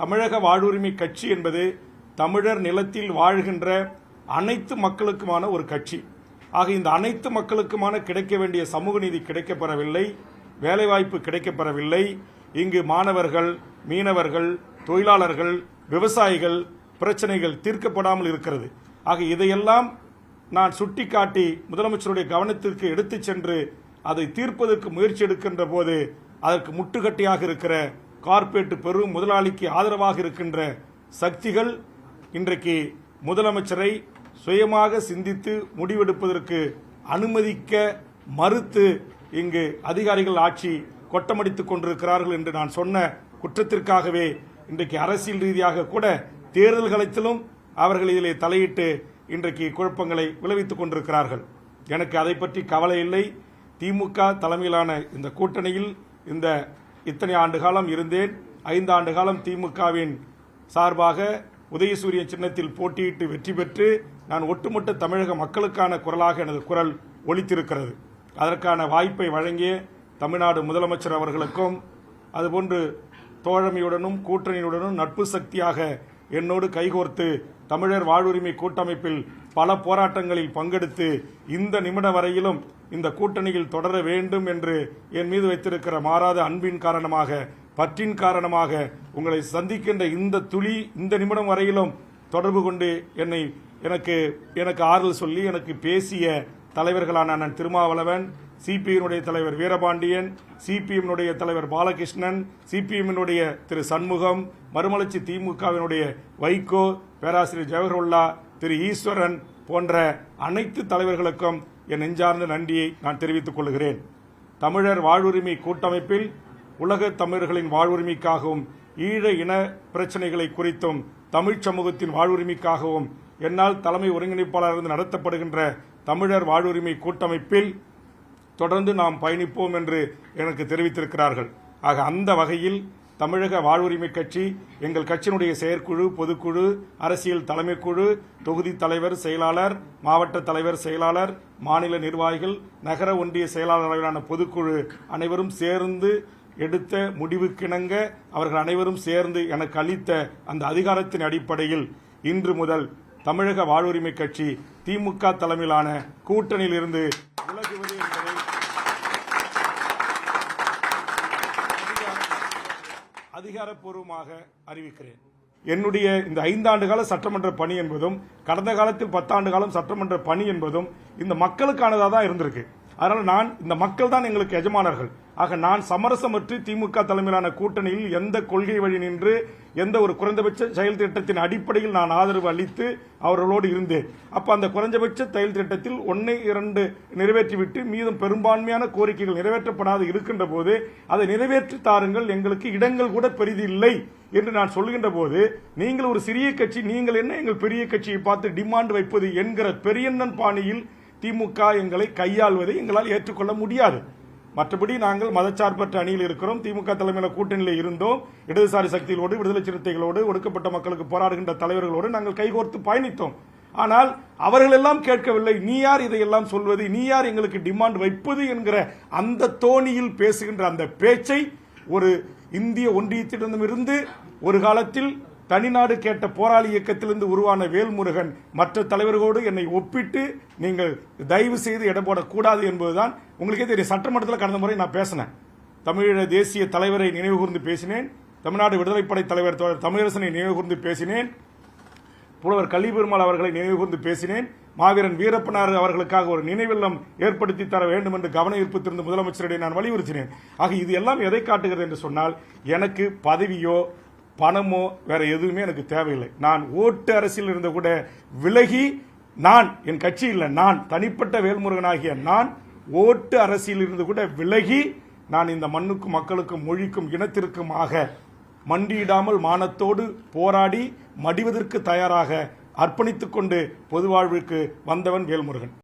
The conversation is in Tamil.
தமிழக வாழ்வுரிமை கட்சி என்பது தமிழர் நிலத்தில் வாழ்கின்ற அனைத்து மக்களுக்குமான ஒரு கட்சி. ஆக இந்த அனைத்து மக்களுக்குமான கிடைக்க வேண்டிய சமூக நீதி கிடைக்கப்பெறவில்லை, வேலைவாய்ப்பு கிடைக்கப்பெறவில்லை. இங்கு மாணவர்கள், மீனவர்கள், தொழிலாளர்கள், விவசாயிகள் பிரச்சனைகள் தீர்க்கப்படாமல் இருக்கிறது. ஆக இதையெல்லாம் நான் சுட்டிக்காட்டி முதலமைச்சருடைய கவனத்திற்கு எடுத்துச் சென்று அதை தீர்ப்பதற்கு முயற்சி எடுக்கின்ற போது அதற்கு முட்டுக்கட்டையாக இருக்கிற கார்ப்பரேட் பெரும் முதலாளிக்கு ஆதரவாக இருக்கின்ற சக்திகள் இன்றைக்கு முதலமைச்சரை சுயமாக சிந்தித்து முடிவெடுப்பதற்கு அனுமதிக்க மறுத்து இங்கு அதிகாரிகள் ஆட்சி கொட்டமடித்துக் கொண்டிருக்கிறார்கள் என்று நான் சொன்ன குற்றத்திற்காகவே இன்றைக்கு அரசியல் ரீதியாக கூட தேர்தல் களத்திலும் அவர்கள் இதிலே தலையிட்டு இன்றைக்கு குழப்பங்களை விளைவித்துக் கொண்டிருக்கிறார்கள். எனக்கு அதை பற்றி கவலை இல்லை. திமுக தலைமையிலான இந்த கூட்டணியில் இத்தனை ஆண்டு காலம் இருந்தேன். 5 ஆண்டு காலம் திமுகவின் சார்பாக உதயசூரியன் சின்னத்தில் போட்டியிட்டு வெற்றி பெற்று நான் ஒட்டுமொத்த தமிழக மக்களுக்கான குரலாக எனது குரல் ஒலித்திருக்கிறது. அதற்கான வாய்ப்பை வழங்கிய தமிழ்நாடு முதலமைச்சர் அவர்களுக்கும் அதுபோன்று தோழமையுடனும் கூட்டணியுடனும் நட்பு சக்தியாக என்னோடு கைகோர்த்து தமிழர் வாழ்வுரிமை கூட்டமைப்பில் பல போராட்டங்களில் பங்கெடுத்து இந்த நிமிடம் வரையிலும் இந்த கூட்டணியில் தொடர வேண்டும் என்று என் மீது வைத்திருக்கிற மாறாத அன்பின் காரணமாக, பற்றின் காரணமாக உங்களை சந்திக்கின்ற இந்த நிமிடம் வரையிலும் தொடர்பு கொண்டு எனக்கு ஆறுதல் சொல்லி எனக்கு பேசிய தலைவர்களான அண்ணன் திருமாவளவன், சிபிஎம்னுடைய தலைவர் வீரபாண்டியன், சிபிஎம்னுடைய தலைவர் பாலகிருஷ்ணன், சிபிஎம்னுடைய திரு சண்முகம், மறுமலர்ச்சி திமுகவினுடைய வைகோ, பேராசிரியர் ஜவஹர்லா, திரு ஈஸ்வரன் போன்ற அனைத்து தலைவர்களுக்கும் என் நெஞ்சார்ந்த நன்றியை நான் தெரிவித்துக் கொள்கிறேன். தமிழர் வாழ்வுரிமை கூட்டமைப்பில் உலக தமிழர்களின் வாழ்வுரிமைக்காகவும் ஈழ இன பிரச்சனைகளை குறித்தும் தமிழ் சமூகத்தின் வாழ்வுரிமைக்காகவும் என்னால் தலைமை ஒருங்கிணைப்பாளர் நடத்தப்படுகின்ற தமிழர் வாழ்வுரிமை கூட்டமைப்பில் தொடர்ந்து நாம் பயணிப்போம் என்று எனக்கு தெரிவித்திருக்கிறார்கள். ஆக அந்த வகையில் தமிழக வாழ்வுரிமை கட்சி எங்கள் கட்சியினுடைய செயற்குழு, பொதுக்குழு, அரசியல் தலைமைக்குழு, தொகுதி தலைவர், செயலாளர், மாவட்ட தலைவர், செயலாளர், மாநில நிர்வாகிகள், நகர ஒன்றிய செயலாளர் அளவிலான பொதுக்குழு அனைவரும் சேர்ந்து எடுத்த முடிவுக்கிணங்க அவர்கள் அனைவரும் சேர்ந்து எனக்கு அளித்த அந்த அதிகாரத்தின் அடிப்படையில் இன்று முதல் தமிழக வாழ்வுரிமை கட்சி திமுக தலைமையிலான கூட்டணியில் இருந்து விலகுவது என்பதை அதிகாரப்பூர்வமாக அறிவிக்கிறேன். என்னுடைய இந்த 5 ஆண்டு கால சட்டமன்ற பணி என்பதும் கடந்த காலத்தில் 10 ஆண்டு காலம் சட்டமன்ற பணி என்பதும் இந்த மக்களுக்கானதாக தான் இருந்திருக்கு. அதனால் இந்த மக்கள் தான் எங்களுக்கு எஜமானர்கள். ஆக நான் சமரசமற்று திமுக தலைமையிலான கூட்டணியில் எந்த கொள்கை வழி நின்று எந்த ஒரு குறைந்தபட்ச செயல் திட்டத்தின் அடிப்படையில் நான் ஆதரவு அளித்து அவர்களோடு இருந்தேன். அப்ப அந்த குறைந்தபட்ச செயல் திட்டத்தில் 1-2 நிறைவேற்றிவிட்டு மீதும் பெரும்பான்மையான கோரிக்கைகள் நிறைவேற்றப்படாது இருக்கின்ற போது அதை நிறைவேற்றி தாருங்கள், எங்களுக்கு இடங்கள் கூட பெரிதில்லை என்று நான் சொல்கின்ற போது நீங்கள் ஒரு சிறிய கட்சி, நீங்கள் என்ன எங்கள் பெரிய கட்சியை பார்த்து டிமாண்ட் வைப்பது என்கிற பெரியண்ணன் பாணியில் திமுக எங்களை கையாள்வதை எங்களால் ஏற்றுக்கொள்ள முடியாது. மற்றபடி நாங்கள் மதச்சார்பற்ற அணியில் இருக்கிறோம். திமுக தலைமையில் கூட்டணியில் இருந்தோம். இடதுசாரி சக்திகளோடு, விடுதலை சிறுத்தைகளோடு, ஒடுக்கப்பட்ட மக்களுக்கு போராடுகின்ற தலைவர்களோடு நாங்கள் கைகோர்த்து பயணித்தோம். ஆனால் அவர்கள் எல்லாம் கேட்கவில்லை. நீ யார் இதையெல்லாம் சொல்வது, நீ யார் எங்களுக்கு டிமாண்ட் வைப்பது என்கிற அந்த தோணியில் பேசுகின்ற அந்த பேச்சை ஒரு இந்திய ஒன்றியத்திடமிருந்து ஒரு காலத்தில் தனிநாடு கேட்ட போராளி இயக்கத்திலிருந்து உருவான வேல்முருகன் மற்ற தலைவர்களோடு என்னை ஒப்பிட்டு நீங்கள் தயவு செய்து இடம் போடக்கூடாது என்பதுதான். உங்களுக்கே தெரியும், சட்டமன்றத்தில் கடந்த முறை நான் பேசினேன். தமிழீழ தேசிய தலைவரை நினைவுகூர்ந்து பேசினேன். தமிழ்நாடு விடுதலைப்படை தலைவர் தமிழரசனை நினைவுகூர்ந்து பேசினேன். புலவர் கலிபெருமாள் அவர்களை நினைவுகூர்ந்து பேசினேன். மாவீரன் வீரப்பனார் அவர்களுக்காக ஒரு நினைவில்லம் ஏற்படுத்தி தர வேண்டும் என்று கவன ஈர்ப்பு திருந்த முதலமைச்சரிடையே நான் வலியுறுத்தினேன். ஆக இது எல்லாம் எதை காட்டுகிறது என்று சொன்னால், எனக்கு பதவியோ பணமோ வேற எதுவுமே எனக்கு தேவையில்லை. நான் ஓட்டு அரசியல் இருந்த கூட விலகி, நான் என் கட்சி இல்லை, நான் தனிப்பட்ட வேல்முருகனாகிய நான் ஓட்டு அரசியல் இருந்து கூட விலகி நான் இந்த மண்ணுக்கும் மக்களுக்கும் மொழிக்கும் இனத்திற்குமாக மண்டியிடாமல் மானத்தோடு போராடி மடிவதற்கு தயாராக அர்ப்பணித்துக் கொண்டு பொது வாழ்வுக்கு வந்தவன் வேல்முருகன்.